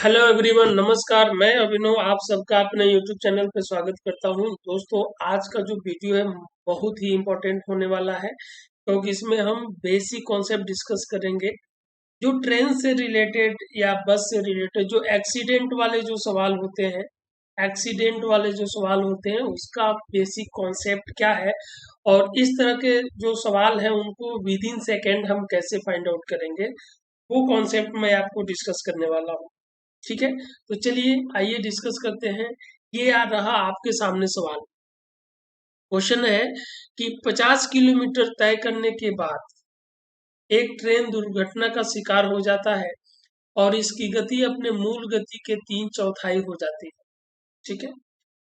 Hello everyone, नमस्कार। मैं अभिनव आप सबका अपने यूट्यूब चैनल पर स्वागत करता हूं। दोस्तों, आज का जो वीडियो है बहुत ही इम्पोर्टेंट होने वाला है, क्योंकि इसमें हम बेसिक कॉन्सेप्ट डिस्कस करेंगे जो ट्रेन से रिलेटेड या बस से रिलेटेड जो एक्सीडेंट वाले जो सवाल होते हैं। एक्सीडेंट वाले जो सवाल होते हैं उसका बेसिक कॉन्सेप्ट क्या है, और इस तरह के जो सवाल हैं उनको विद इन सेकेंड हम कैसे फाइंड आउट करेंगे, वो कॉन्सेप्ट मैं आपको डिस्कस करने वाला हूँ। ठीक है, तो चलिए आइए डिस्कस करते हैं। ये आ रहा आपके सामने सवाल। क्वेश्चन है कि 50 किलोमीटर तय करने के बाद एक ट्रेन दुर्घटना का शिकार हो जाता है और इसकी गति अपने मूल गति के 3/4 हो जाती है। ठीक है,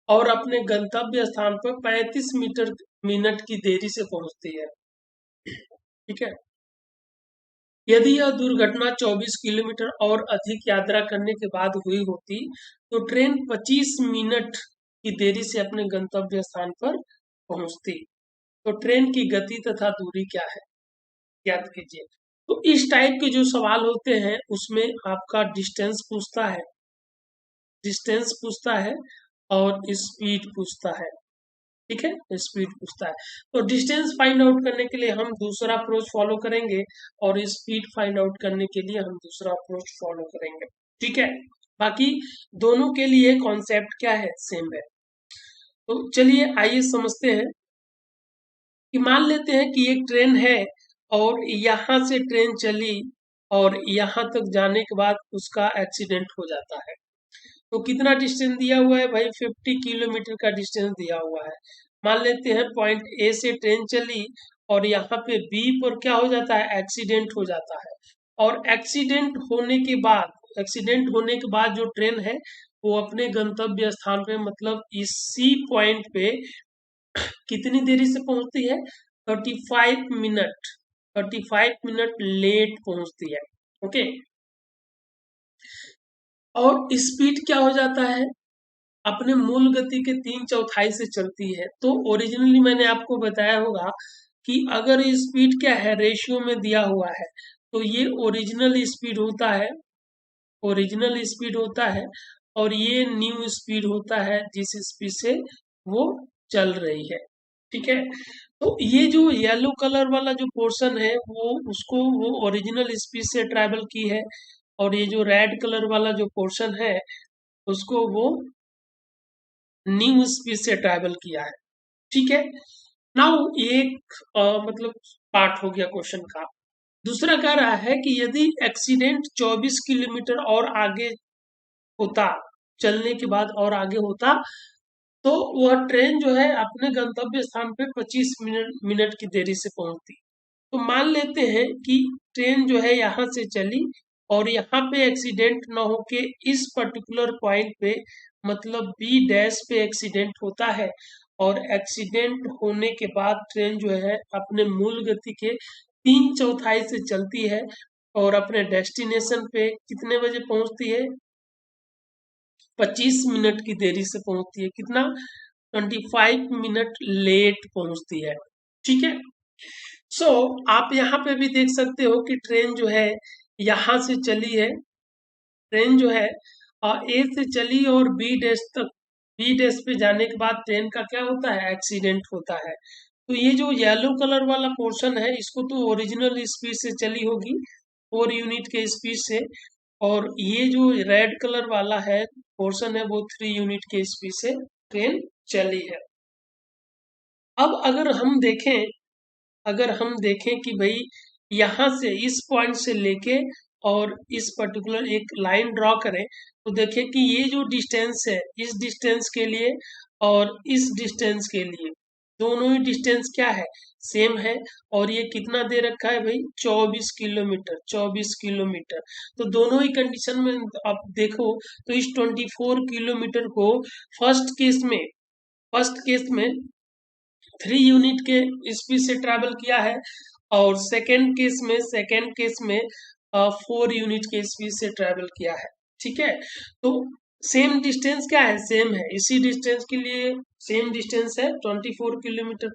और अपने गंतव्य स्थान पर 35 मीटर मिनट की देरी से पहुंचती है। ठीक है, यदि यह दुर्घटना 24 किलोमीटर और अधिक यात्रा करने के बाद हुई होती तो ट्रेन 25 मिनट की देरी से अपने गंतव्य स्थान पर पहुंचती। तो ट्रेन की गति तथा दूरी क्या है, याद कीजिए। तो इस टाइप के जो सवाल होते हैं उसमें आपका डिस्टेंस पूछता है और स्पीड पूछता है। ठीक है, स्पीड पूछता है। तो डिस्टेंस फाइंड आउट करने के लिए हम दूसरा अप्रोच फॉलो करेंगे और स्पीड फाइंड आउट करने के लिए हम दूसरा अप्रोच फॉलो करेंगे। ठीक है, बाकी दोनों के लिए कॉन्सेप्ट क्या है, सेम है। तो चलिए आइए समझते हैं कि मान लेते हैं कि एक ट्रेन है और यहाँ से ट्रेन चली और यहाँ तक जाने के बाद उसका एक्सीडेंट हो जाता है। तो कितना डिस्टेंस दिया हुआ है भाई, 50 किलोमीटर का डिस्टेंस दिया हुआ है। मान लेते हैं पॉइंट ए से ट्रेन चली और यहाँ पे बी पर क्या हो जाता है, एक्सीडेंट हो जाता है। और एक्सीडेंट होने के बाद जो ट्रेन है वो अपने गंतव्य स्थान पे मतलब इसी पॉइंट पे कितनी देरी से पहुंचती है, 35 मिनट 35 मिनट लेट पहुंचती है। ओके, और स्पीड क्या हो जाता है, अपने मूल गति के 3/4 से चलती है। तो ओरिजिनली मैंने आपको बताया होगा कि अगर स्पीड क्या है, रेशियो में दिया हुआ है, तो ये ओरिजिनल स्पीड होता है और ये न्यू स्पीड होता है जिस स्पीड से वो चल रही है। ठीक है, तो ये जो येलो कलर वाला जो पोर्शन है वो ओरिजिनल स्पीड से ट्रैवल की है, और ये जो रेड कलर वाला जो पोर्शन है उसको वो न्यू स्पीड से ट्रैवल किया है। ठीक है, नाउ एक मतलब पार्ट हो गया क्वेश्चन का। दूसरा कह रहा है कि यदि एक्सीडेंट 24 किलोमीटर और आगे होता, चलने के बाद और आगे होता, तो वह ट्रेन जो है अपने गंतव्य स्थान पे 25 मिनट मिनट की देरी से पहुंचती। तो मान लेते हैं कि ट्रेन जो है यहाँ से चली और यहाँ पे एक्सीडेंट ना होके इस पर्टिकुलर पॉइंट पे मतलब बी डैश पे एक्सीडेंट होता है, और एक्सीडेंट होने के बाद ट्रेन जो है अपने मूल गति के 3/4 से चलती है और अपने डेस्टिनेशन पे कितने बजे पहुंचती है, 25 मिनट की देरी से पहुंचती है। कितना, 25 मिनट लेट पहुंचती है। ठीक है, सो आप यहाँ पे भी देख सकते हो कि ट्रेन जो है यहाँ से चली है, ट्रेन जो है ए से चली और बी डैश पे जाने के बाद ट्रेन का क्या होता है, एक्सीडेंट होता है। तो ये जो येलो कलर वाला पोर्शन है इसको तो ओरिजिनल स्पीड से चली होगी, 4 यूनिट के स्पीड से, और ये जो रेड कलर वाला है पोर्शन है वो 3 यूनिट के स्पीड से ट्रेन चली है। अब अगर हम देखें कि भाई यहाँ से इस पॉइंट से लेके और इस पर्टिकुलर एक लाइन ड्रॉ करें, तो देखें कि ये जो डिस्टेंस है इस डिस्टेंस के लिए और इस डिस्टेंस के लिए दोनों ही डिस्टेंस क्या है, सेम है। और ये कितना दे रखा है भाई, 24 किलोमीटर। तो दोनों ही कंडीशन में आप देखो तो इस 24 किलोमीटर को फर्स्ट केस में 3 यूनिट के स्पीड से ट्रैवल किया है, और सेकेंड केस में 4 यूनिट के स्पीड से ट्रैवल किया है। ठीक है, तो सेम डिस्टेंस क्या है, सेम है। इसी डिस्टेंस के लिए सेम डिस्टेंस है 24 किलोमीटर,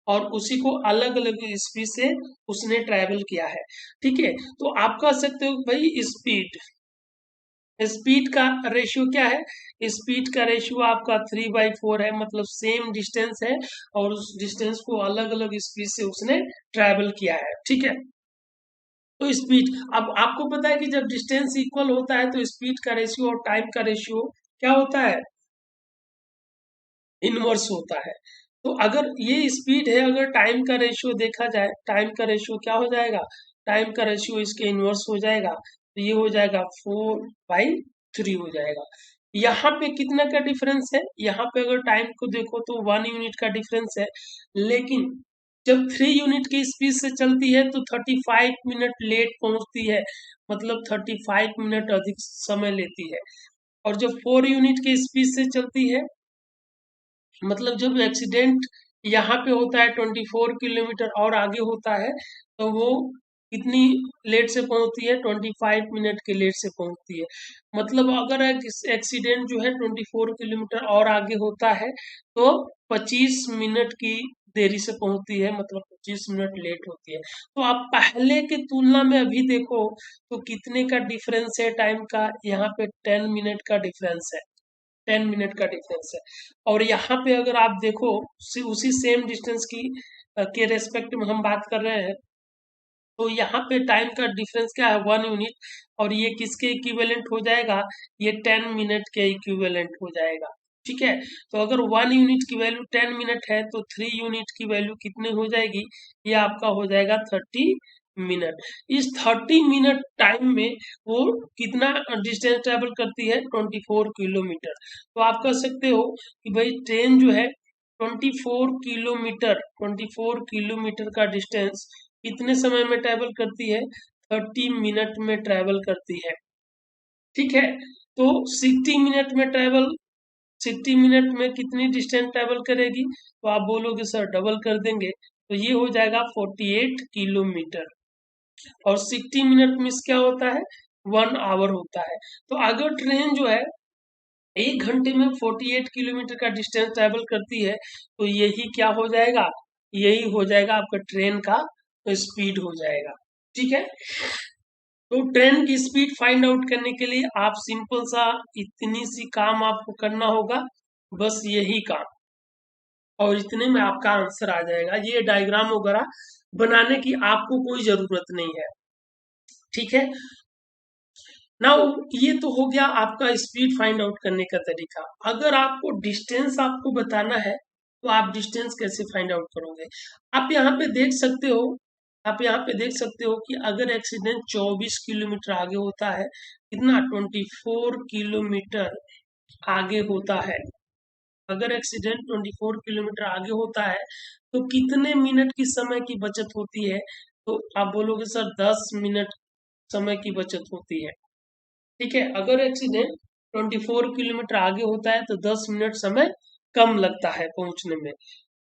और उसी को अलग अलग स्पीड से उसने ट्रैवल किया है। ठीक है, तो आप कह सकते हो भाई स्पीड का रेशियो क्या है? स्पीड का रेशियो आपका 3/4 है, मतलब सेम डिस्टेंस है और उस डिस्टेंस को अलग अलग स्पीड से उसने ट्रैवल किया है। ठीक है, तो स्पीड, अब आपको पता है कि जब डिस्टेंस इक्वल होता है तो स्पीड का रेशियो और टाइम का रेशियो क्या होता है? इनवर्स होता है। तो अगर ये स्पीड है, अगर टाइम का रेशियो देखा जाए, टाइम का रेशियो क्या हो जाएगा? टाइम का रेशियो इसके इनवर्स हो जाएगा, तो ये हो जाएगा 4/3 हो जाएगा। यहाँ पे कितना का डिफरेंस है? यहाँ पे अगर टाइम को देखो तो 1 यूनिट का डिफरेंस है, लेकिन जब 3 यूनिट की स्पीड से चलती है तो 35 मिनट लेट पहुंचती है, मतलब 35 मिनट अधिक समय लेती है। और जब 4 यूनिट की स्पीड से चलती है, मतलब जब एक्सीडेंट यहाँ पे होता है 24 किलोमीटर और आगे होता है, तो वो कितनी लेट से पहुंचती है? 25 मिनट के लेट से पहुंचती है। मतलब अगर एक्सीडेंट जो है 24 किलोमीटर और आगे होता है तो 25 मिनट की देरी से पहुंचती है, मतलब 25 मिनट लेट होती है। तो आप पहले की तुलना में अभी देखो तो कितने का डिफरेंस है टाइम का? यहाँ पे 10 मिनट का डिफरेंस है, 10 मिनट का डिफरेंस है। और यहाँ पे अगर आप देखो उसी सेम डिस्टेंस की के रेस्पेक्ट में हम बात कर रहे हैं, तो यहाँ पे टाइम का डिफरेंस क्या है? 1 यूनिट। और ये किसके इक्विवेलेंट हो जाएगा? ये 10 मिनट के इक्विवेलेंट हो जाएगा। ठीक है, तो अगर 1 यूनिट की वैल्यू 10 मिनट है तो 3 यूनिट की वैल्यू कितने हो जाएगी? ये आपका हो जाएगा 30 मिनट। इस 30 मिनट टाइम में वो कितना डिस्टेंस ट्रेवल करती है? 24 किलोमीटर। तो आप कह सकते हो कि भाई ट्रेन जो है 24 किलोमीटर का डिस्टेंस कितने समय में ट्रैवल करती है? 30 मिनट में ट्रैवल करती है। ठीक है, तो 60 मिनट में कितनी डिस्टेंस ट्रैवल करेगी? तो आप बोलोगे सर डबल कर देंगे, तो ये हो जाएगा 48 किलोमीटर। और 60 मिनट मीन्स क्या होता है? 1 आवर होता है। तो अगर ट्रेन जो है 1 घंटे में 48 किलोमीटर का डिस्टेंस ट्रैवल करती है, तो यही क्या हो जाएगा? यही हो जाएगा आपका ट्रेन का स्पीड हो जाएगा। ठीक है, तो ट्रेन की स्पीड फाइंड आउट करने के लिए आप सिंपल सा इतनी सी काम आपको करना होगा, बस यही काम, और इतने में आपका आंसर आ जाएगा। ये डायग्राम वगैरह बनाने की आपको कोई जरूरत नहीं है। ठीक है, नाउ ये तो हो गया आपका स्पीड फाइंड आउट करने का तरीका। अगर आपको डिस्टेंस आपको बताना है तो आप डिस्टेंस कैसे फाइंड आउट करोगे? आप यहाँ पे देख सकते हो, आप यहाँ पे देख सकते हो कि अगर एक्सीडेंट 24 किलोमीटर आगे होता है, कितना? 24 किलोमीटर आगे होता है। अगर एक्सीडेंट 24 किलोमीटर आगे होता है तो कितने मिनट की समय की बचत होती है? तो आप बोलोगे सर 10 मिनट समय की बचत होती है। ठीक है, अगर एक्सीडेंट 24 किलोमीटर आगे होता है तो 10 मिनट समय कम लगता है पहुंचने में।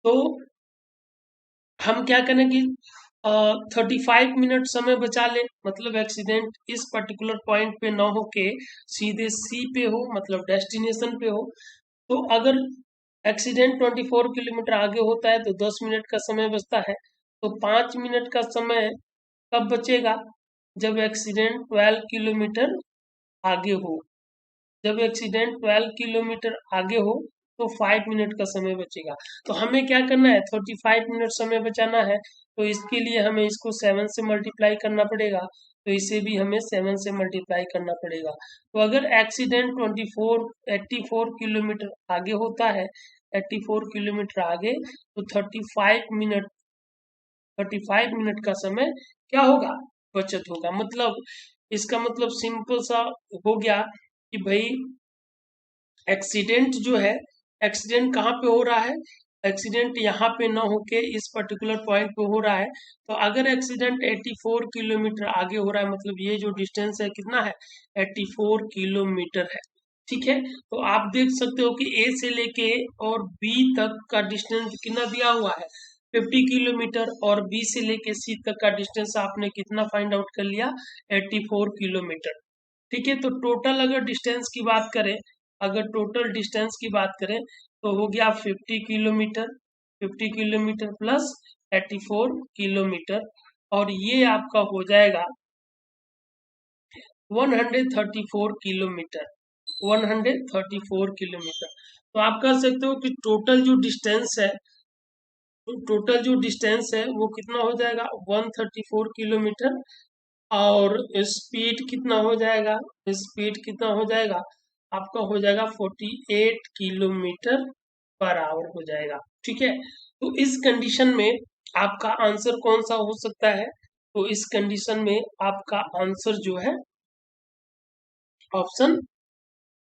तो हम क्या करें कि 35 मिनट समय बचा ले, मतलब एक्सीडेंट इस पर्टिकुलर पॉइंट पे ना होके सीधे सी पे हो, मतलब डेस्टिनेशन पे हो। तो अगर एक्सीडेंट 24 किलोमीटर आगे होता है तो 10 मिनट का समय बचता है। तो 5 मिनट का समय कब बचेगा? जब एक्सीडेंट 12 किलोमीटर आगे हो। जब एक्सीडेंट 12 किलोमीटर आगे हो तो 5 मिनट का समय बचेगा। तो हमें क्या करना है? 35 मिनट समय बचाना है, तो इसके लिए हमें इसको 7 से मल्टीप्लाई करना पड़ेगा, तो इसे भी हमें 7 से मल्टीप्लाई करना पड़ेगा। तो अगर एक्सीडेंट 84 किलोमीटर आगे होता है, 84 किलोमीटर आगे, तो 35 मिनट का समय क्या होगा? बचत होगा। मतलब इसका मतलब सिंपल सा हो गया कि भाई एक्सीडेंट जो है, एक्सीडेंट कहाँ पे हो रहा है? एक्सीडेंट यहाँ पे ना होके इस पर्टिकुलर पॉइंट पे हो रहा है। तो अगर एक्सीडेंट 84 किलोमीटर आगे हो रहा है, मतलब ये जो डिस्टेंस है कितना है? 84 किलोमीटर है। ठीक है, तो आप देख सकते हो कि ए से लेके और बी तक का डिस्टेंस कितना दिया हुआ है? 50 किलोमीटर। और बी से लेके सी तक का डिस्टेंस आपने कितना फाइंड आउट कर लिया? 84 किलोमीटर। ठीक है, तो टोटल अगर डिस्टेंस की बात करें, अगर टोटल डिस्टेंस की बात करें तो हो गया 50 किलोमीटर, 50 किलोमीटर प्लस 84 किलोमीटर। और ये आपका हो जाएगा 134 किलोमीटर, 134 किलोमीटर। तो आप कह सकते हो कि टोटल जो डिस्टेंस है वो कितना हो जाएगा, 134 किलोमीटर। और स्पीड कितना हो जाएगा, स्पीड कितना हो जाएगा आपका, हो जाएगा 48 किलोमीटर पर आवर हो जाएगा। ठीक है, तो इस कंडीशन में आपका आंसर कौन सा हो सकता है, तो इस कंडीशन में आपका आंसर जो है ऑप्शन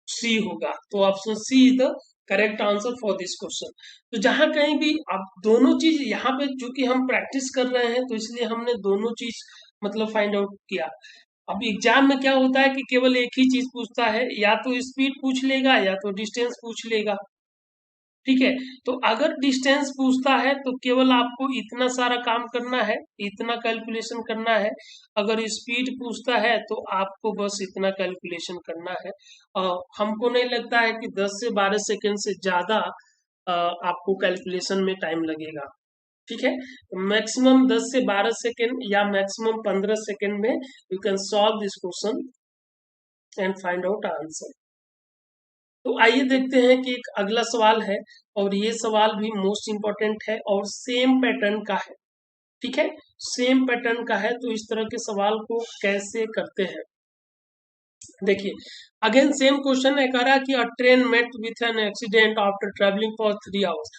सी होगा। तो option C is the correct answer for this question. तो जहां कहीं भी आप दोनों चीज यहाँ पे चूंकि हम प्रैक्टिस कर रहे हैं तो इसलिए हमने दोनों चीज मतलब फाइंड आउट किया। अब एग्जाम में क्या होता है कि केवल एक ही चीज पूछता है, या तो स्पीड पूछ लेगा या तो डिस्टेंस पूछ लेगा। ठीक है, तो अगर डिस्टेंस पूछता है तो केवल आपको इतना सारा काम करना है, इतना कैलकुलेशन करना है। अगर स्पीड पूछता है तो आपको बस इतना कैलकुलेशन करना है। हमको नहीं लगता है कि 10 से 12 सेकंड से ज्यादा आपको कैलकुलेशन में टाइम लगेगा। ठीक है, मैक्सिमम 10 से 12 सेकंड या मैक्सिमम 15 सेकंड में you can solve this question and find out answer. तो आइए देखते हैं कि एक अगला सवाल है, और ये सवाल भी मोस्ट इंपॉर्टेंट है और सेम पैटर्न का है। ठीक है, सेम पैटर्न का है, तो इस तरह के सवाल को कैसे करते हैं देखिए। अगेन सेम क्वेश्चन है, कह रहा है कि a train met with an accident after travelling for 3 hours.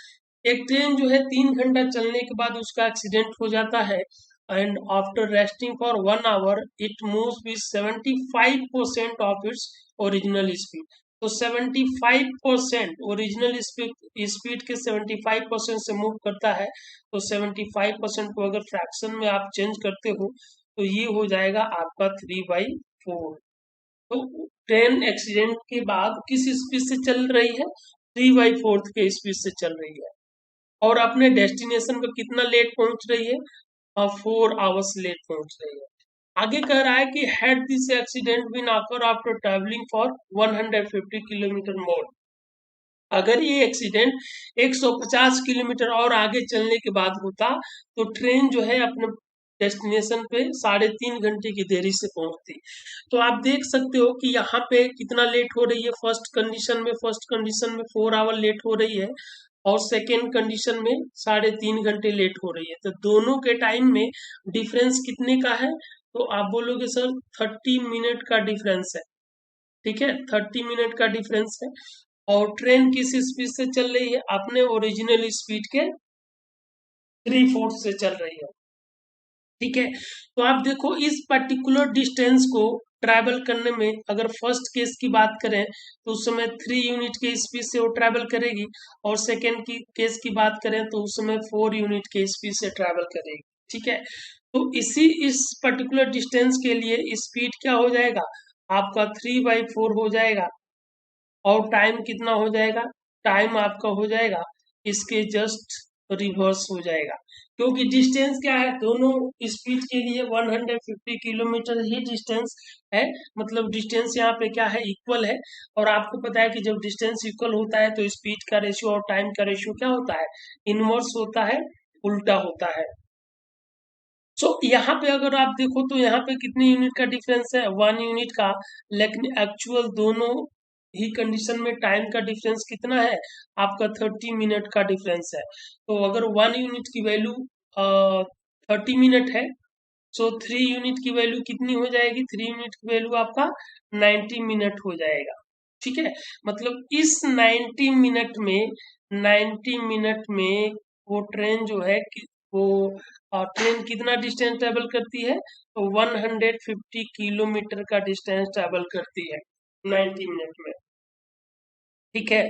एक ट्रेन जो है 3 घंटा चलने के बाद उसका एक्सीडेंट हो जाता है, and after resting for 1 hour it moves with 75% of its original speed. तो 75% ओरिजिनल स्पीड, स्पीड के 75% से मूव करता है। तो 75% को अगर फ्रैक्शन में आप चेंज करते हो तो ये हो जाएगा आपका 3/4। तो ट्रेन एक्सीडेंट के बाद किस स्पीड से चल रही है, 3/4 के स्पीड से चल रही है, और अपने डेस्टिनेशन पर कितना लेट पहुंच रही है, 4 आवर्स लेट पहुंच रही है। आगे कह रहा है कि had this accident been occur after travelling for 150 kilometre more. अगर ये एक्सीडेंट 150 किलोमीटर और आगे चलने के बाद होता तो ट्रेन जो है अपने डेस्टिनेशन पे 3.5 घंटे की देरी से पहुंचती। तो आप देख सकते हो कि यहाँ पे कितना लेट हो रही है। फर्स्ट कंडीशन में 4 आवर लेट हो रही है, और सेकेंड कंडीशन में 3.5 घंटे लेट हो रही है। तो दोनों के टाइम में डिफरेंस कितने का है, तो आप बोलोगे सर 30 मिनट का डिफरेंस है। ठीक है, 30 मिनट का डिफरेंस है, और ट्रेन किस स्पीड से चल रही है, अपने ओरिजिनल स्पीड के 3/4 से चल रही है। ठीक है, तो आप देखो इस पर्टिकुलर डिस्टेंस को ट्रैवल करने में, अगर फर्स्ट केस की बात करें तो उस समय 3 यूनिट के स्पीड से वो ट्रैवल करेगी, और सेकेंड की केस की बात करें तो उस समय 4 यूनिट के स्पीड से ट्रैवल करेगी। ठीक है, तो इस पर्टिकुलर डिस्टेंस के लिए स्पीड क्या हो जाएगा आपका, 3/4 हो जाएगा, और टाइम कितना हो जाएगा, टाइम आपका हो जाएगा इसके जस्ट रिवर्स हो जाएगा। क्योंकि डिस्टेंस क्या है, दोनों स्पीड के लिए 150 किलोमीटर ही डिस्टेंस है। मतलब डिस्टेंस यहाँ पे क्या है, इक्वल है। और आपको पता है कि जब डिस्टेंस इक्वल होता है तो स्पीड का रेशियो और टाइम का रेशियो क्या होता है, इनवर्स होता है, उल्टा होता है। सो यहाँ पे अगर आप देखो तो यहाँ पे कितनी यूनिट का डिफरेंस है, 1 यूनिट का। लेकिन एक्चुअल दोनों ही कंडीशन में टाइम का डिफरेंस कितना है आपका, 30 मिनट का डिफरेंस है। तो अगर 1 यूनिट की वैल्यू 30 मिनट है, सो 3 यूनिट की वैल्यू कितनी हो जाएगी, 3 यूनिट की वैल्यू आपका 90 मिनट हो जाएगा। ठीक है, मतलब इस 90 मिनट में वो ट्रेन जो है वो ट्रेन कितना डिस्टेंस ट्रेवल करती है, तो 150 किलोमीटर का डिस्टेंस ट्रेवल करती है 90 मिनट में। ठीक है,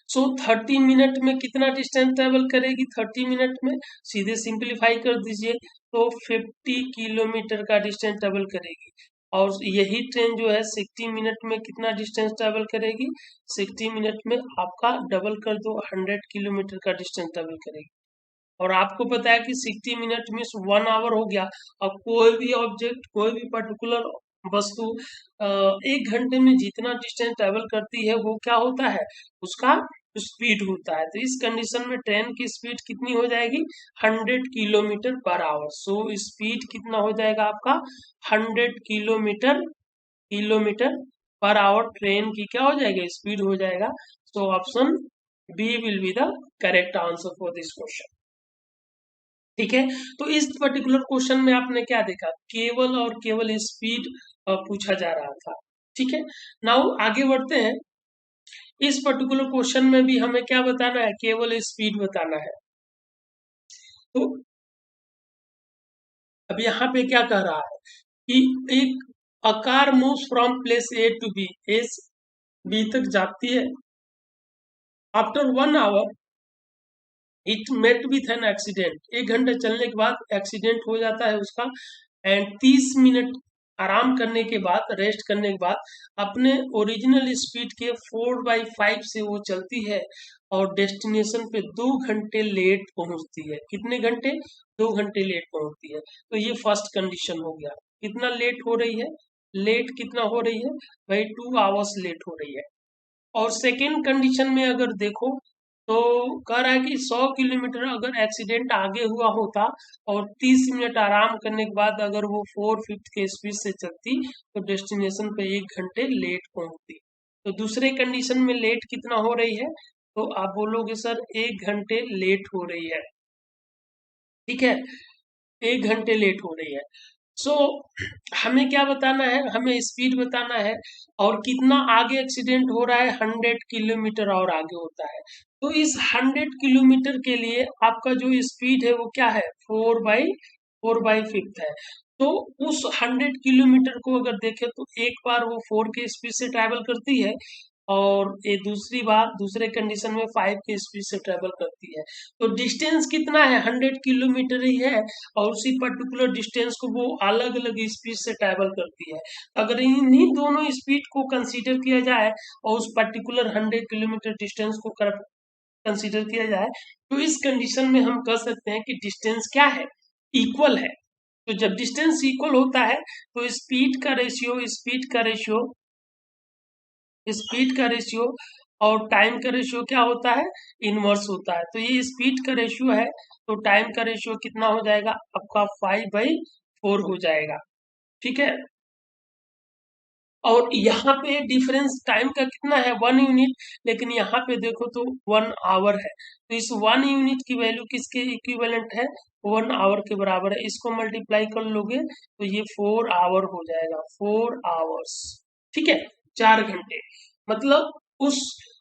सो 30 मिनट में कितना डिस्टेंस ट्रेवल करेगी, 30 मिनट में सीधे सिंपलीफाई कर दीजिए, तो 50 किलोमीटर का डिस्टेंस ट्रेवल करेगी। और यही ट्रेन जो है 60 मिनट में कितना डिस्टेंस ट्रेवल करेगी, 60 मिनट में आपका डबल कर दो, 100 किलोमीटर का डिस्टेंस ट्रेवल करेगी। और आपको पता है कि 60 मिनट मीन्स 1 आवर हो गया। अब कोई भी ऑब्जेक्ट, कोई भी पर्टिकुलर वस्तु 1 घंटे में जितना डिस्टेंस ट्रेवल करती है वो क्या होता है, उसका स्पीड होता है। तो इस कंडीशन में ट्रेन की स्पीड कितनी हो जाएगी, 100 kilometre per our. So speed कितना हो जाएगा आपका, 100 kilometre kilometre per hour train की क्या हो जाएगा, स्पीड हो जाएगा। So option B will be the correct answer for this question. ठीक है, तो इस पर्टिकुलर क्वेश्चन में आपने क्या देखा, केवल और केवल स्पीड पूछा जा रहा था। ठीक है, नाउ आगे बढ़ते हैं। इस पर्टिकुलर क्वेश्चन में भी हमें क्या बताना है, केवल स्पीड बताना है। तो अब यहाँ पे क्या कह रहा है कि एक a car moves from place A to B, A B तक जाती है। After 1 hour it met with an accident, 1 घंटे चलने के बाद एक्सीडेंट हो जाता है उसका। एंड 30 मिनट आराम करने के बाद, रेस्ट करने के बाद, अपने ओरिजिनल स्पीड के 4/5 से वो चलती है और डेस्टिनेशन पे 2 घंटे लेट पहुंचती है। कितने घंटे, 2 घंटे लेट पहुंचती है। तो ये फर्स्ट कंडीशन हो गया। कितना लेट हो रही है, लेट कितना हो रही है भाई, 2 आवर्स लेट हो रही है। और सेकेंड कंडीशन में अगर देखो तो कह रहा है कि 100 किलोमीटर अगर एक्सीडेंट आगे हुआ होता और 30 मिनट आराम करने के बाद अगर वो 4/5 के स्पीड से चलती तो डेस्टिनेशन पे 1 घंटे लेट पहुंचती। तो दूसरे कंडीशन में लेट कितना हो रही है, तो आप बोलोगे सर 1 घंटे लेट हो रही है। ठीक है, 1 घंटे लेट हो रही है। सो हमें क्या बताना है, हमें स्पीड बताना है और कितना आगे एक्सीडेंट हो रहा है, 100 किलोमीटर और आगे होता है। तो इस 100 किलोमीटर के लिए आपका जो स्पीड है वो क्या है, 4/5 है। तो उस 100 किलोमीटर को अगर देखें तो एक बार वो 4 के स्पीड से ट्रैवल करती है और ये दूसरी बार दूसरे कंडीशन में 5 के स्पीड से ट्रेवल करती है। तो डिस्टेंस कितना है, 100 किलोमीटर ही है और उसी पर्टिकुलर डिस्टेंस को वो अलग अलग स्पीड से ट्रेवल करती है। अगर इन्हीं दोनों स्पीड को कंसीडर किया जाए और उस पर्टिकुलर 100 किलोमीटर डिस्टेंस को कंसीडर किया जाए तो इस कंडीशन में हम कह सकते हैं कि डिस्टेंस क्या है, इक्वल है। तो जब डिस्टेंस इक्वल होता है तो स्पीड का रेशियो और टाइम का रेशियो क्या होता है, इनवर्स होता है। तो ये स्पीड का रेशियो है तो टाइम का रेशियो कितना हो जाएगा आपका, 5/4 हो जाएगा। ठीक है, और यहाँ पे डिफरेंस टाइम का कितना है, 1 यूनिट, लेकिन यहाँ पे देखो तो 1 आवर है। तो इस 1 यूनिट की वैल्यू किसके इक्विवेलेंट है, 1 आवर के बराबर है। इसको मल्टीप्लाई कर लोगे तो ये 4 आवर हो जाएगा, 4 आवर्स। ठीक है, 4 घंटे। मतलब उस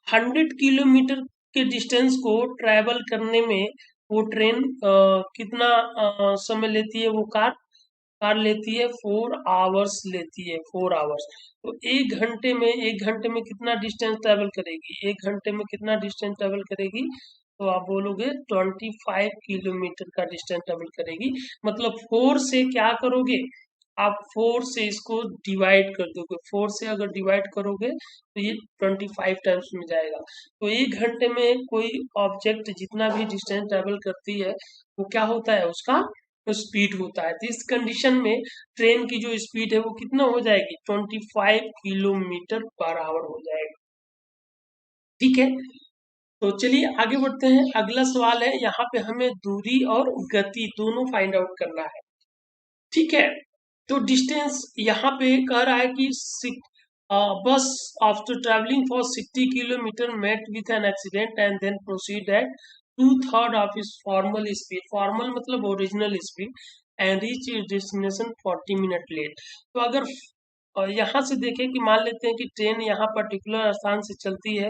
100 किलोमीटर के डिस्टेंस को ट्रेवल करने में वो ट्रेन कितना समय लेती है, वो कार लेती है, 4 आवर्स लेती है, 4 आवर्स। तो 1 घंटे में कितना डिस्टेंस ट्रेवल करेगी, 1 घंटे में कितना डिस्टेंस ट्रेवल करेगी, तो आप बोलोगे 25 किलोमीटर का डिस्टेंस ट्रेवल करेगी। मतलब 4 से क्या करोगे, आप 4 से इसको डिवाइड कर दोगे, 4 से अगर डिवाइड करोगे तो ये 25 टाइम्स में जाएगा। तो 1 घंटे में कोई ऑब्जेक्ट जितना भी डिस्टेंस ट्रेवल करती है वो क्या होता है, उसका स्पीड होता है। तो इस कंडीशन में ट्रेन की जो स्पीड है वो कितना हो जाएगी, 25 किलोमीटर पर आवर हो जाएगा। ठीक है, तो चलिए आगे बढ़ते हैं। अगला सवाल है, यहाँ पे हमें दूरी और गति दोनों फाइंड आउट करना है। ठीक है, तो डिस्टेंस यहाँ पे कह रहा है कि bus after travelling for 60 kilometre met with an accident and then proceed at 2/3 of इस फॉर्मल स्पीड, फॉर्मल मतलब original speed, and reach is destination 40 minute late. तो अगर यहाँ से देखें कि मान लेते हैं कि ट्रेन यहाँ पर्टिकुलर स्थान से चलती है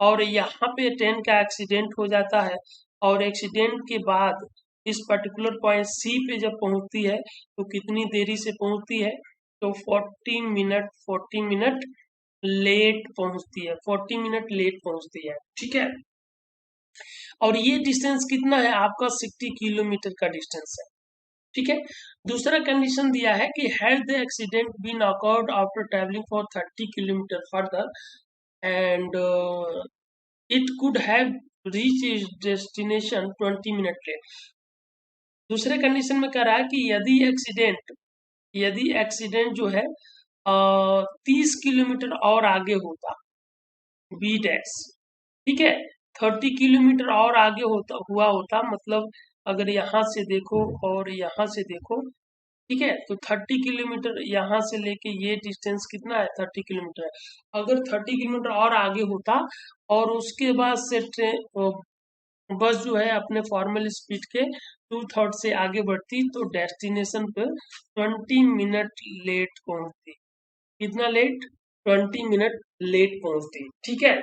और यहाँ पे ट्रेन का एक्सीडेंट हो जाता है और एक्सीडेंट के बाद इस पर्टिकुलर पॉइंट सी पे जब पहुंचती है तो कितनी देरी से पहुंचती है, तो 40 मिनट लेट पहुंचती है, 40 मिनट लेट पहुंचती है। ठीक है, और ये डिस्टेंस कितना है आपका, 60 किलोमीटर का डिस्टेंस है। ठीक है, दूसरा कंडीशन दिया है कि had the accident been occurred after travelling for 30 kilometre further and it could have reach its destination 20 minute late. दूसरे कंडीशन में कह रहा है कि यदि एक्सीडेंट जो है 30 किलोमीटर और आगे होता, बी डैश। ठीक है, 30 किलोमीटर और आगे हुआ होता, मतलब अगर यहाँ से देखो और यहाँ से देखो ठीक है, तो 30 किलोमीटर यहाँ से लेके ये डिस्टेंस कितना है, 30 किलोमीटर है। अगर 30 किलोमीटर और आगे होता और उसके बाद से ट्रेन बस जो है अपने फॉर्मल स्पीड के 2/3 से आगे बढ़ती तो डेस्टिनेशन पे 20 मिनट लेट पहुंचती। कितना लेट, 20 मिनट लेट पहुंचती। ठीक है,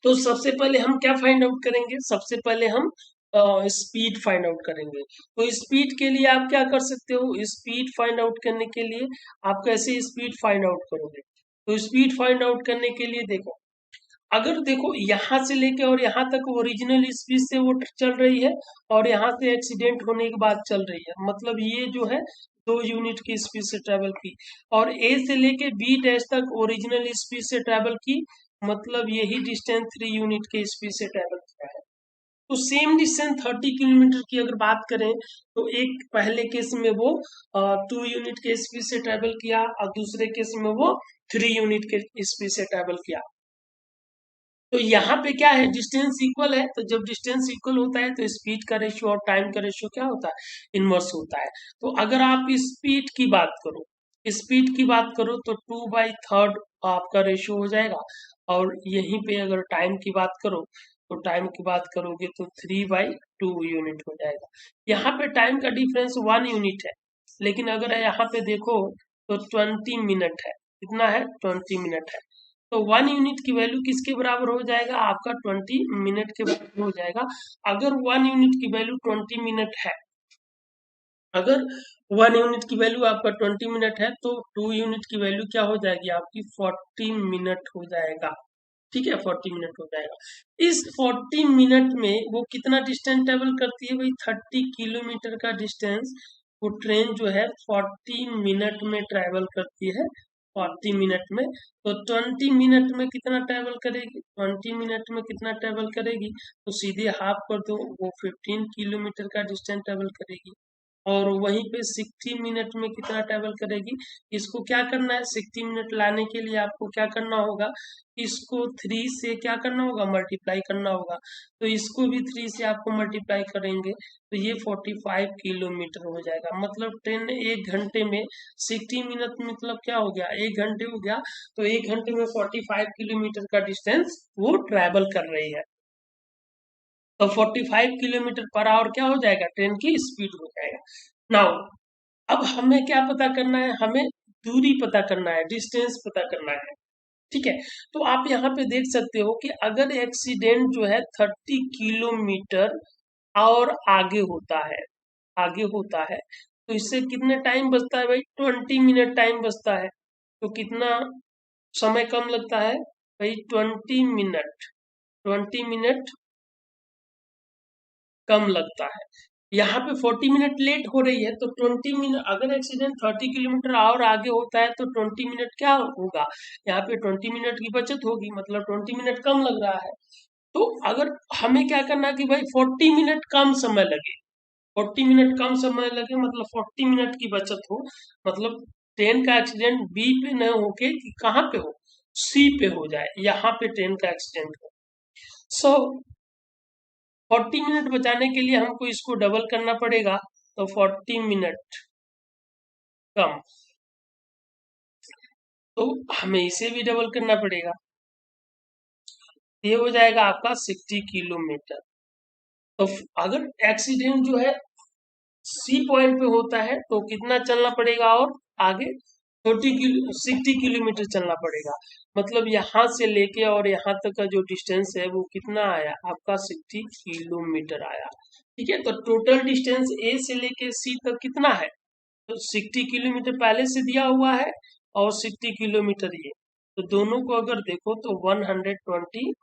तो सबसे पहले हम क्या फाइंड आउट करेंगे, सबसे पहले हम स्पीड फाइंड आउट करेंगे। तो स्पीड के लिए आप क्या कर सकते हो, स्पीड फाइंड आउट करने के लिए आप कैसे स्पीड फाइंड आउट करोगे। तो स्पीड फाइंड आउट करने के लिए देखो, अगर देखो यहाँ से लेके और यहाँ तक ओरिजिनल स्पीड से वो चल रही है और यहाँ से एक्सीडेंट होने के बाद चल रही है, मतलब ये जो है 2 यूनिट की स्पीड से ट्रेवल की, और ए से लेके बी डैश तक ओरिजिनल स्पीड से ट्रेवल की, मतलब यही डिस्टेंस 3 यूनिट के स्पीड से ट्रेवल किया है। तो सेम डिस्टेंस 30 किलोमीटर की अगर बात करें तो एक पहले केस में वो 2 यूनिट के स्पीड से ट्रेवल किया और दूसरे केस में वो 3 यूनिट के स्पीड से ट्रेवल किया। तो यहाँ पे क्या है, डिस्टेंस इक्वल है, तो जब डिस्टेंस इक्वल होता है तो स्पीड का रेशियो और टाइम का रेशियो क्या होता है, इनवर्स होता है। तो अगर आप स्पीड की बात करो, स्पीड की बात करो तो 2/3 आपका रेशियो हो जाएगा, और यहीं पे अगर टाइम की बात करो तो टाइम की बात करोगे तो 3/2 यूनिट हो जाएगा। यहाँ पे टाइम का डिफरेंस 1 यूनिट है, लेकिन अगर यहाँ पे देखो तो 20 मिनट है। कितना है, 20 मिनट है। तो 1 यूनिट की वैल्यू किसके बराबर हो जाएगा, आपका 20 मिनट के बराबर हो जाएगा। अगर 1 यूनिट की वैल्यू 20 मिनट है, अगर 1 यूनिट की वैल्यू आपका 20 मिनट है तो 2 यूनिट की वैल्यू क्या हो जाएगी आपकी, 40 मिनट हो जाएगा। ठीक है, 40 मिनट हो जाएगा। इस 40 मिनट में वो कितना डिस्टेंस ट्रेवल करती है भाई, 30 किलोमीटर का डिस्टेंस वो ट्रेन जो है 40 मिनट में ट्रेवल करती है। 40 मिनट में, तो 20 मिनट में कितना ट्रेवल करेगी, 20 मिनट में कितना ट्रेवल करेगी, तो सीधे हाफ कर दो, वो 15 किलोमीटर का डिस्टेंस ट्रेवल करेगी। और वहीं पे 60 मिनट में कितना ट्रेवल करेगी, इसको क्या करना है, 60 मिनट लाने के लिए आपको क्या करना होगा, इसको 3 से क्या करना होगा, मल्टीप्लाई करना होगा। तो इसको भी 3 से आपको मल्टीप्लाई करेंगे तो ये 45 किलोमीटर हो जाएगा। मतलब ट्रेन 1 घंटे में 60 मिनट मतलब क्या हो गया, 1 घंटे हो गया। तो 1 घंटे में 45 किलोमीटर का डिस्टेंस वो ट्रेवल कर रही है। तो 45 किलोमीटर पर आवर क्या हो जाएगा, ट्रेन की स्पीड हो जाएगा। नाउ अब हमें क्या पता करना है, हमें दूरी पता करना है, डिस्टेंस पता करना है। ठीक है, तो आप यहाँ पे देख सकते हो कि अगर एक्सीडेंट जो है 30 किलोमीटर और आगे होता है तो इससे कितने टाइम बचता है भाई, 20 मिनट टाइम बचता है। तो कितना समय कम लगता है भाई, 20 मिनट, 20 मिनट कम लगता है। यहाँ पे 40 मिनट लेट हो रही है तो 20 मिनट, अगर एक्सीडेंट 30 किलोमीटर और आगे होता है तो 20 मिनट क्या होगा, यहाँ पे 20 मिनट की बचत होगी, मतलब 20 मिनट कम लग रहा है। तो अगर हमें क्या करना है कि भाई 40 मिनट कम समय लगे, 40 मिनट कम समय लगे मतलब 40 मिनट की बचत हो, मतलब ट्रेन का एक्सीडेंट बी पे न होके कि कहाँ पे हो, सी पे हो जाए, यहाँ पे ट्रेन का एक्सीडेंट हो। सो 40 मिनट बचाने के लिए हमको इसको डबल करना पड़ेगा, तो 40 मिनट कम, तो हमें इसे भी डबल करना पड़ेगा। ये हो जाएगा आपका 60 किलोमीटर। तो अगर एक्सीडेंट जो है सी पॉइंट पे होता है तो कितना चलना पड़ेगा, और आगे 60 किलोमीटर चलना पड़ेगा। मतलब यहाँ से लेके और यहाँ तक का जो डिस्टेंस है वो कितना आया आपका, 60 किलोमीटर आया। ठीक है, तो टोटल डिस्टेंस ए से लेके सी तक कितना है, तो 60 किलोमीटर पहले से दिया हुआ है और 60 किलोमीटर ये, तो दोनों को अगर देखो तो 120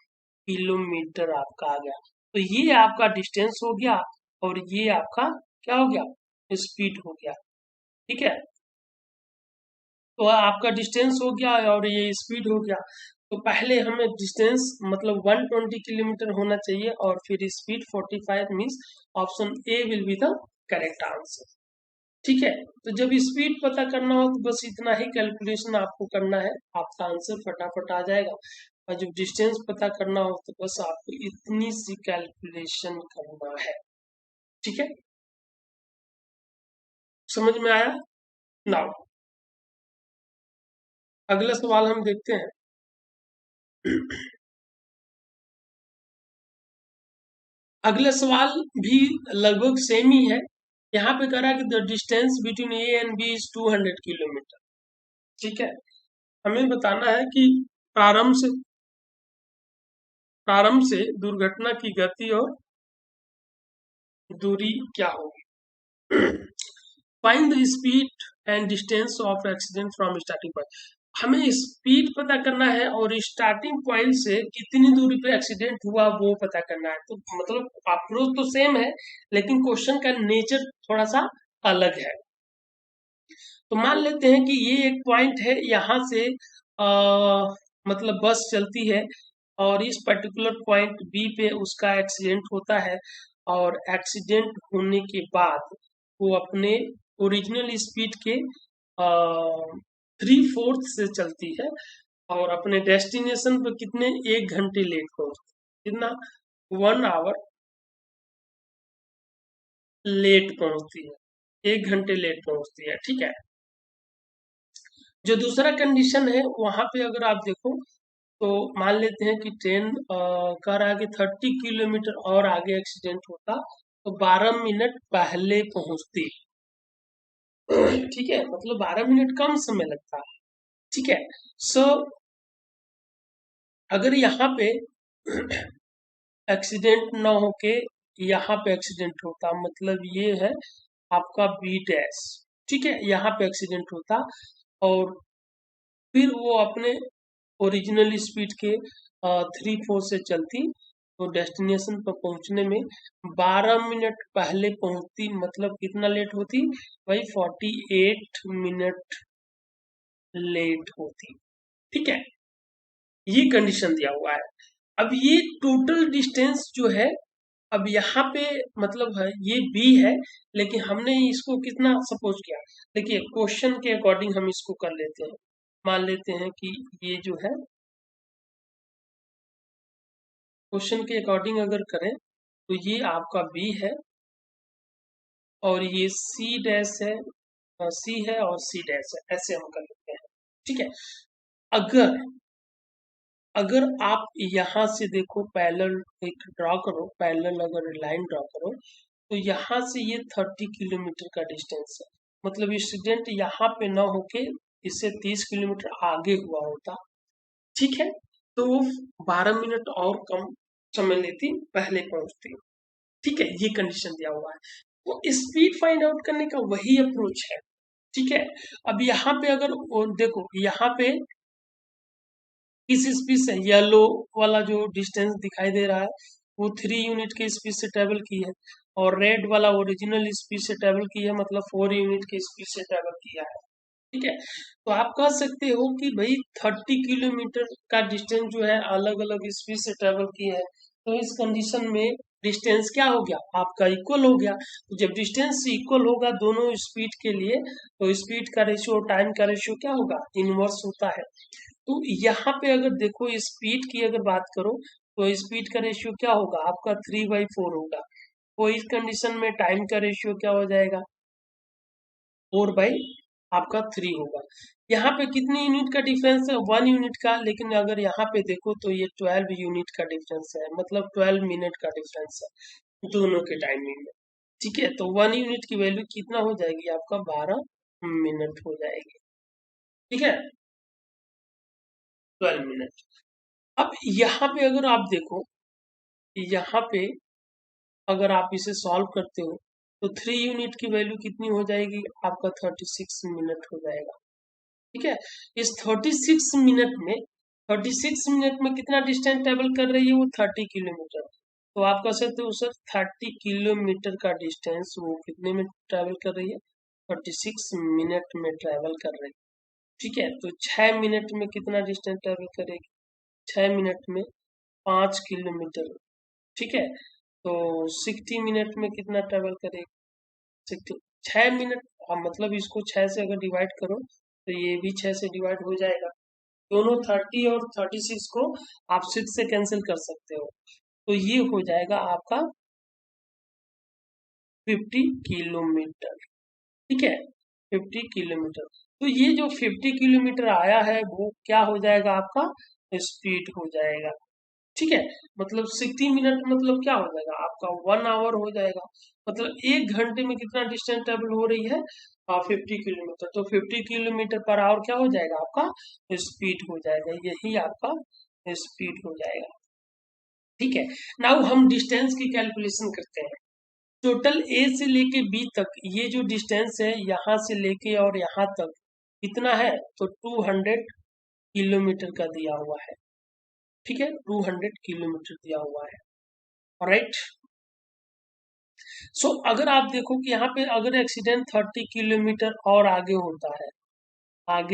किलोमीटर आपका आ गया। तो ये आपका डिस्टेंस हो गया और ये आपका क्या हो गया, स्पीड हो गया। ठीक है, तो आपका डिस्टेंस हो गया और ये स्पीड हो गया। तो पहले हमें डिस्टेंस मतलब 120 किलोमीटर होना चाहिए और फिर speed 45, means option A will be the correct answer. ठीक है, तो जब स्पीड पता करना हो तो बस इतना ही कैलकुलेशन आपको करना है, आपका आंसर फटाफट आ जाएगा। और जब डिस्टेंस पता करना हो तो बस आपको इतनी सी कैलकुलेशन करना है। ठीक है। समझ में आया? नाउ अगला सवाल हम देखते हैं। अगला सवाल भी लगभग सेम ही है। यहाँ पे कह रहा है कि the distance between A and B is 200 kilometre. ठीक है, हमें बताना है कि प्रारंभ से प्रारंभ से दुर्घटना की गति और दूरी क्या होगी। Find the speed and distance of accident from starting point. हमें स्पीड पता करना है और स्टार्टिंग पॉइंट से कितनी दूरी पे एक्सीडेंट हुआ वो पता करना है। तो मतलब अप्रोच तो सेम है, लेकिन क्वेश्चन का नेचर थोड़ा सा अलग है। तो मान लेते हैं कि ये एक पॉइंट है, यहाँ से मतलब बस चलती है और इस पर्टिकुलर पॉइंट बी पे उसका एक्सीडेंट होता है, और एक्सीडेंट होने के बाद वो अपने ओरिजिनल स्पीड के 3/4 से चलती है और अपने डेस्टिनेशन पर कितने 1 घंटे लेट पहुंचती, कितना 1 आवर लेट पहुंचती है, 1 घंटे लेट पहुंचती है। ठीक है, जो दूसरा कंडीशन है वहां पे अगर आप देखो तो मान लेते हैं कि ट्रेन कह रहा है कि 30 किलोमीटर और आगे एक्सीडेंट होता तो 12 मिनट पहले पहुंचती। ठीक है, मतलब 12 मिनट कम समय लगता है। ठीक है, सो अगर यहाँ पे एक्सीडेंट ना होके यहाँ पे एक्सीडेंट होता, मतलब ये है आपका बी डैश। ठीक है, यहाँ पे एक्सीडेंट होता और फिर वो अपने ओरिजिनल स्पीड के 3/4 से चलती तो डेस्टिनेशन पर पहुंचने में 12 मिनट पहले पहुंचती, मतलब कितना लेट होती भाई, 48 मिनट लेट होती। ठीक है, ये कंडीशन दिया हुआ है। अब ये टोटल डिस्टेंस जो है, अब यहाँ पे मतलब है ये बी है, लेकिन हमने इसको कितना सपोज किया। देखिए क्वेश्चन के अकॉर्डिंग हम इसको कर लेते हैं। मान लेते हैं कि ये जो है क्वेश्चन के अकॉर्डिंग अगर करें तो ये आपका बी है और ये सी डैश है, सी है और सी डैश है, ऐसे हम कर लेते हैं। ठीक है, अगर अगर आप यहाँ से देखो पैरेलल एक ड्रॉ करो, पैरेलल अगर लाइन ड्रॉ करो तो यहाँ से ये 30 किलोमीटर का डिस्टेंस है, मतलब एक्सीडेंट यहाँ पे ना होके इससे 30 किलोमीटर आगे हुआ होता। ठीक है, तो 12 मिनट और कम समय लेती, पहले पहुंचती। ठीक है, ये कंडीशन दिया हुआ है। वो स्पीड फाइंड आउट करने का वही अप्रोच है। ठीक है, अब यहाँ पे अगर देखो यहाँ पे किस स्पीड से येलो वाला जो डिस्टेंस दिखाई दे रहा है वो 3 यूनिट के स्पीड से ट्रेवल की है, और रेड वाला ओरिजिनल स्पीड से ट्रेवल की है, मतलब 4 यूनिट के स्पीड से ट्रेवल किया है। ठीक है, तो आप कह सकते हो कि भाई 30 किलोमीटर का डिस्टेंस जो है अलग अलग स्पीड से ट्रेवल किए हैं, तो इस कंडीशन में डिस्टेंस क्या हो गया आपका, इक्वल हो गया। तो जब डिस्टेंस इक्वल होगा दोनों स्पीड के लिए तो स्पीड का रेशियो टाइम का रेशियो क्या होगा, इनवर्स होता है। तो यहाँ पे अगर देखो स्पीड की अगर बात करो तो स्पीड का रेशियो क्या होगा आपका 3/4 होगा। तो इस कंडीशन में टाइम का रेशियो क्या हो जाएगा, 4/3 होगा। यहाँ पे कितनी यूनिट का डिफरेंस है, 1 यूनिट का, लेकिन अगर यहाँ पे देखो तो ये 12 यूनिट का डिफरेंस है, मतलब 12 मिनट का डिफरेंस है दोनों के टाइमिंग में। ठीक है, तो 1 यूनिट की वैल्यू कितना हो जाएगी आपका, 12 मिनट हो जाएगी। ठीक है, 12 मिनट। अब यहाँ पे अगर आप देखो, यहाँ पे अगर आप इसे सॉल्व करते हो तो 3 यूनिट की वैल्यू कितनी हो जाएगी आपका, 36 मिनट हो जाएगा। ठीक है, इस 36 मिनट में कितना डिस्टेंस ट्रेवल कर रही है वो, 30 किलोमीटर। तो आप कह सकते हो सर 30 किलोमीटर का डिस्टेंस वो कितने में ट्रेवल कर रही है, 36 मिनट में ट्रेवल कर रही है। ठीक है, तो 6 मिनट में कितना डिस्टेंस ट्रेवल करेगी, 6 मिनट में 5 किलोमीटर। ठीक है, तो 60 मिनट में कितना ट्रेवल करेगी, 60, 6 मिनट। मतलब इसको 6 से अगर डिवाइड करो तो ये भी 6 से डिवाइड हो जाएगा। दोनों 30 और 36 को आप 6 से कैंसिल कर सकते हो, तो ये हो जाएगा आपका 50 किलोमीटर। ठीक है, 50 किलोमीटर। तो ये जो 50 किलोमीटर आया है वो क्या हो जाएगा आपका, स्पीड हो जाएगा। ठीक है, मतलब 60 मिनट मतलब क्या हो जाएगा आपका 1 आवर हो जाएगा। मतलब 1 घंटे में कितना डिस्टेंस ट्रेवल हो रही है, 50 किलोमीटर। तो 50 किलोमीटर पर आवर क्या हो जाएगा आपका, स्पीड हो जाएगा। यही आपका स्पीड हो जाएगा। ठीक है, नाउ हम डिस्टेंस की कैलकुलेशन करते हैं। टोटल ए से लेके बी तक ये जो डिस्टेंस है यहाँ से लेके और यहाँ तक कितना है, तो 200 किलोमीटर का दिया हुआ है। ठीक है, 200 किलोमीटर दिया हुआ है। राइट। सो अगर आप देखो कि यहाँ पे अगर एक्सीडेंट 30 किलोमीटर और आगे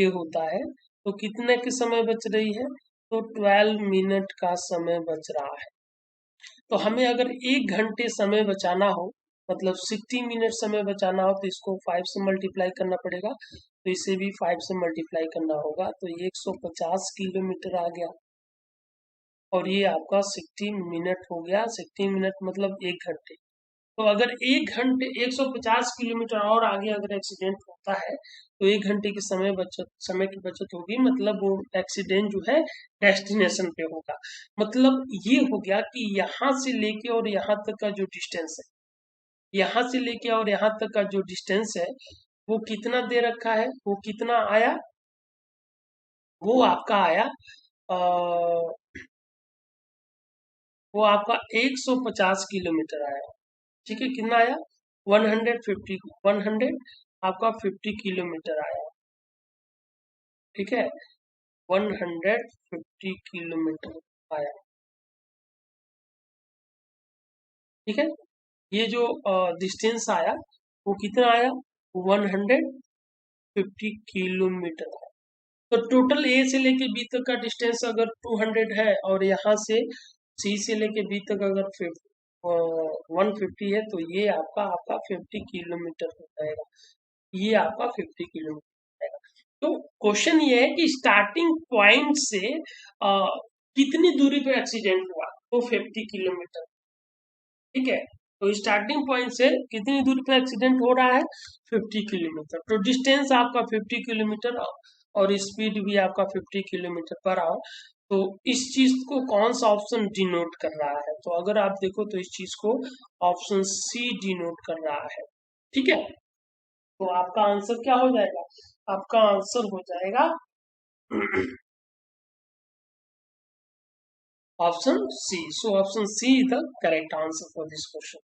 होता है तो कितने के समय बच रही है, तो 12 मिनट का समय बच रहा है। तो हमें अगर 1 घंटे समय बचाना हो, मतलब 60 मिनट समय बचाना हो, तो इसको 5 से मल्टीप्लाई करना पड़ेगा। तो इसे भी 5 से मल्टीप्लाई करना होगा, तो ये 150 किलोमीटर आ गया। और ये आपका 60 मिनट हो गया। 60 मिनट मतलब 1 घंटे। तो अगर 1 घंटे 150 किलोमीटर और आगे अगर एक्सीडेंट होता है तो 1 घंटे की समय की बचत होगी। मतलब वो एक्सीडेंट जो है डेस्टिनेशन पे होगा। मतलब ये हो गया कि यहाँ से लेके और यहाँ तक का जो डिस्टेंस है, यहाँ से लेके और यहाँ तक का जो डिस्टेंस है वो कितना दे रखा है, वो कितना आया, वो आपका आया वो आपका 150 किलोमीटर आया। ठीक है, कितना आया, 150, 100 आपका 50 किलोमीटर आया। ठीक है, 150 किलोमीटर आया। ठीक है, ये जो डिस्टेंस आया वो कितना आया, 150 किलोमीटर है। तो टोटल ए से लेके बी तक का डिस्टेंस अगर 200 है और यहाँ से सी से लेके बी तक अगर 150 है, तो ये आपका आपका 50 किलोमीटर हो जाएगा। ये आपका 50 किलोमीटर जाएगा। तो क्वेश्चन ये है कि स्टार्टिंग पॉइंट से कितनी दूरी पे एक्सीडेंट हुआ, तो 50 किलोमीटर। ठीक है, तो स्टार्टिंग पॉइंट से कितनी दूरी पे एक्सीडेंट हो रहा है, 50 किलोमीटर। तो डिस्टेंस आपका 50 किलोमीटर और स्पीड भी आपका 50 किलोमीटर पर आवर। तो इस चीज को कौन सा ऑप्शन डिनोट कर रहा है, तो अगर आप देखो तो इस चीज को ऑप्शन सी डिनोट कर रहा है। ठीक है, तो आपका आंसर क्या हो जाएगा, आपका आंसर हो जाएगा option C. So option C is the correct answer for this question.